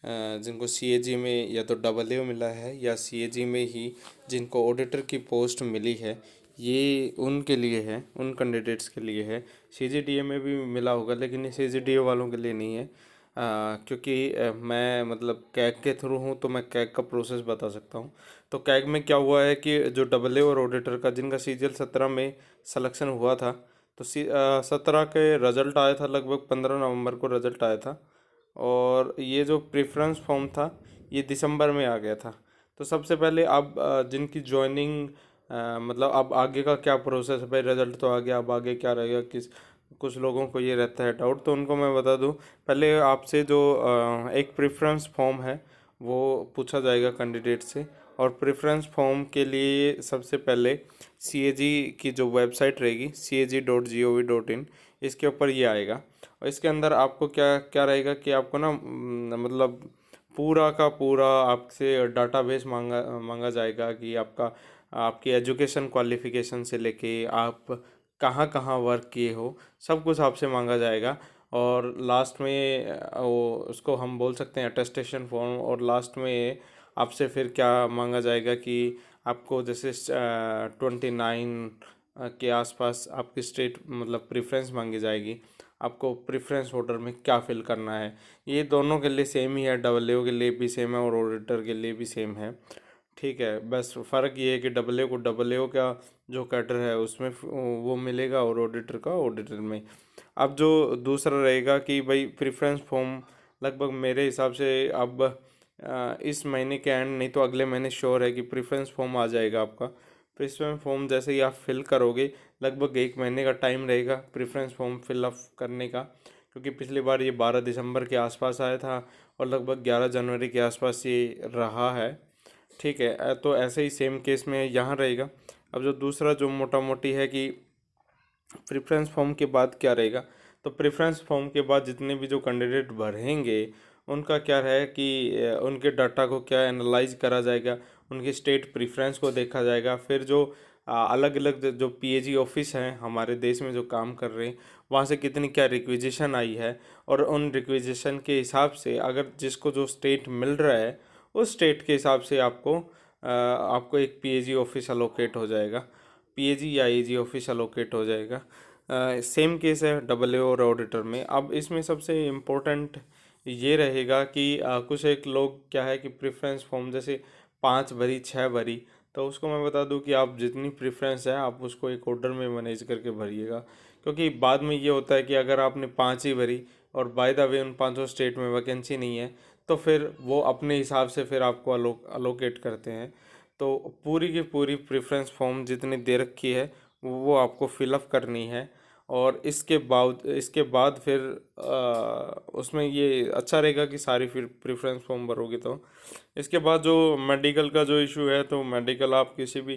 जिनको सीएजी में या तो डबल ए मिला है या सीएजी में ही जिनको ऑडिटर की पोस्ट मिली है, ये उनके लिए है, उन कैंडिडेट्स के लिए है। सीजीडीए में भी मिला होगा लेकिन ये सीजीडीए वालों के लिए नहीं है। क्योंकि मैं मतलब कैग के थ्रू हूँ तो मैं कैग का प्रोसेस बता सकता हूँ। तो कैग में क्या हुआ है कि जो डबल ए और ऑडिटर का जिनका सीजीएल 17 में सिलेक्शन हुआ था, तो 17 के रिजल्ट आया था, लगभग 15 नवंबर को रिजल्ट आया था। और ये जो प्रेफरेंस फॉर्म था ये दिसंबर में आ गया था। तो सबसे पहले अब जिनकी ज्वाइनिंग मतलब अब आगे का क्या प्रोसेस है, भाई रिजल्ट तो आ गया, अब आगे क्या रहेगा, किस कुछ लोगों को ये रहता है डाउट, तो उनको मैं बता दूं। पहले आपसे जो एक प्रेफरेंस फॉर्म है वो पूछा जाएगा कैंडिडेट से। और प्रेफरेंस फॉर्म के लिए सबसे पहले सीएजी की जो वेबसाइट रहेगी cag.gov.in, इसके ऊपर ये आएगा। और इसके अंदर आपको क्या क्या रहेगा कि आपको ना मतलब पूरा का पूरा आपसे डाटाबेस मांगा मांगा जाएगा कि आपका आपकी एजुकेशन क्वालिफिकेशन से लेके आप कहाँ कहाँ वर्क किए हो, सब कुछ आपसे मांगा जाएगा। और लास्ट में वो उसको हम बोल सकते हैं अटेस्टेशन फॉर्म। और लास्ट में आपसे फिर क्या मांगा जाएगा कि आपको जैसे 29 के आसपास आपकी स्टेट मतलब प्रेफरेंस मांगी जाएगी, आपको प्रेफरेंस ऑर्डर में क्या फिल करना है। ये दोनों के लिए सेम ही है, डबल ए के लिए भी सेम है और ऑडिटर के लिए भी सेम है। ठीक है, बस फ़र्क ये है कि डबल ए को डबल ए का जो कैडर है उसमें वो मिलेगा और ऑडिटर का ऑडिटर में। अब जो दूसरा रहेगा कि भाई प्रेफरेंस फॉर्म लगभग मेरे हिसाब से अब इस महीने के एंड नहीं तो अगले महीने श्योर है कि प्रेफरेंस फॉर्म आ जाएगा आपका। प्रेफरेंस फॉर्म जैसे ही आप फिल करोगे लगभग एक महीने का टाइम रहेगा प्रेफरेंस फॉर्म फिलअप करने का, क्योंकि पिछली बार ये 12 दिसंबर के आसपास आया था और लगभग 11 जनवरी के आसपास ये रहा है। ठीक है, तो ऐसे ही सेम केस में यहाँ रहेगा। अब जो दूसरा जो मोटा मोटी है कि प्रेफरेंस फॉर्म के बाद क्या रहेगा, तो प्रेफरेंस फॉर्म के बाद जितने भी जो कैंडिडेट भरेंगे उनका क्या है कि उनके डाटा को क्या एनालाइज करा जाएगा, उनकी स्टेट प्रेफरेंस को देखा जाएगा। फिर जो अलग अलग जो पीएजी ऑफिस हैं हमारे देश में जो काम कर रहे हैं, वहाँ से कितनी क्या रिक्विजिशन आई है, और उन रिक्विजिशन के हिसाब से अगर जिसको जो स्टेट मिल रहा है उस स्टेट के हिसाब से आपको एक पीएजी ऑफिस अलोकेट हो जाएगा, पीएजी या एजी ऑफिस अलोकेट हो जाएगा। सेम केस है डबल ए और ऑडिटर में। अब इसमें सबसे इम्पोर्टेंट ये रहेगा कि कुछ एक लोग क्या है कि प्रेफरेंस फॉर्म जैसे 5 भरी 6 भरी, तो उसको मैं बता दूं कि आप जितनी प्रेफरेंस है आप उसको एक ऑर्डर में मैनेज करके भरिएगा। क्योंकि बाद में ये होता है कि अगर आपने 5 ही भरी और बाय द वे उन पांचों स्टेट में वैकेंसी नहीं है, तो फिर वो अपने हिसाब से फिर आपको अलोकेट करते हैं। तो पूरी की पूरी प्रेफरेंस फॉर्म जितनी दे रखी है वो आपको फिलअप करनी है। और इसके बाद फिर उसमें ये अच्छा रहेगा कि सारी फिर प्रेफरेंस फॉर्म भरोगे। तो इसके बाद जो मेडिकल का जो इशू है, तो मेडिकल आप किसी भी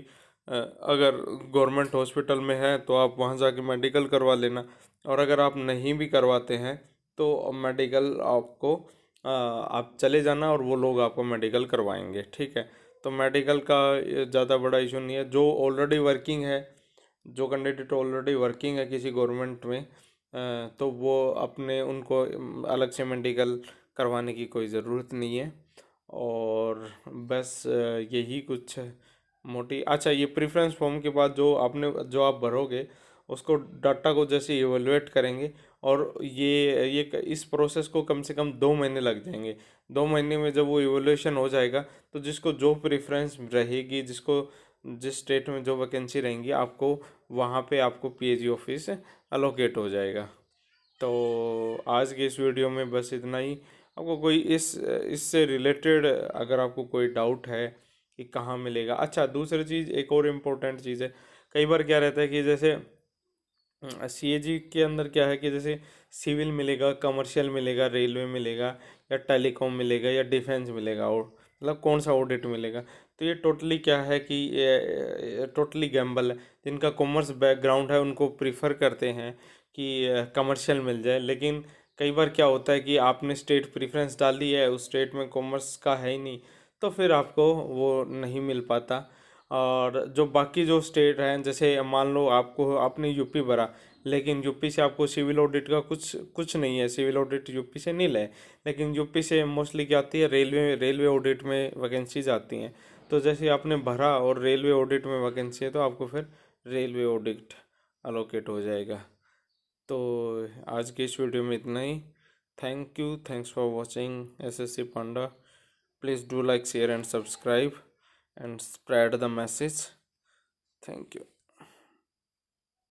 अगर गवर्नमेंट हॉस्पिटल में है तो आप वहाँ जाके मेडिकल करवा लेना। और अगर आप नहीं भी करवाते हैं तो मेडिकल आपको आप चले जाना और वो लोग आपको मेडिकल करवाएंगे। ठीक है, तो मेडिकल का ज़्यादा बड़ा इशू नहीं है। जो ऑलरेडी वर्किंग है, जो कैंडिडेट ऑलरेडी वर्किंग है किसी गवर्नमेंट में, तो वो अपने उनको अलग से मेडिकल करवाने की कोई ज़रूरत नहीं है। और बस यही कुछ है मोटी। अच्छा, ये प्रेफरेंस फॉर्म के बाद जो आप भरोगे उसको डाटा को जैसे इवोल्यूएट करेंगे। और ये इस प्रोसेस को कम से कम 2 महीने लग जाएंगे। 2 महीने में जब वो इवोल्यूशन हो जाएगा तो जिसको जो प्रेफरेंस रहेगी, जिसको जिस स्टेट में जो वैकेंसी रहेंगी, आपको वहाँ पे आपको पीएजी ऑफिस अलोकेट हो जाएगा। तो आज के इस वीडियो में बस इतना ही। आपको कोई इससे रिलेटेड अगर आपको कोई डाउट है कि कहाँ मिलेगा। अच्छा, दूसरी चीज़, एक और इम्पोर्टेंट चीज़ है। कई बार क्या रहता है कि जैसे सीएजी के अंदर क्या है कि जैसे सिविल मिलेगा, कमर्शियल मिलेगा, रेलवे मिलेगा, या टेलीकॉम मिलेगा, या डिफेंस मिलेगा, और मतलब कौन सा ऑडिट मिलेगा। तो ये टोटली क्या है कि ये टोटली गैम्बल है। जिनका कॉमर्स बैकग्राउंड है उनको प्रीफर करते हैं कि कमर्शियल मिल जाए, लेकिन कई बार क्या होता है कि आपने स्टेट प्रेफरेंस डाली है, उस स्टेट में कॉमर्स का है ही नहीं, तो फिर आपको वो नहीं मिल पाता। और जो बाकी जो स्टेट हैं, जैसे मान लो आपको आपने यूपी भरा, लेकिन यूपी से आपको सिविल ऑडिट का कुछ कुछ नहीं है, सिविल ऑडिट यूपी से नहीं है। लेकिन यूपी से मोस्टली क्या आती है, रेलवे ऑडिट में वैकेंसीज आती हैं। तो जैसे आपने भरा और रेलवे ऑडिट में वैकेंसी है तो आपको फिर रेलवे ऑडिट अलोकेट हो जाएगा। तो आज के इस वीडियो में इतना ही। Thank you, thanks for watching SSC Panda। Please do like, share and subscribe and spread the message. Thank you.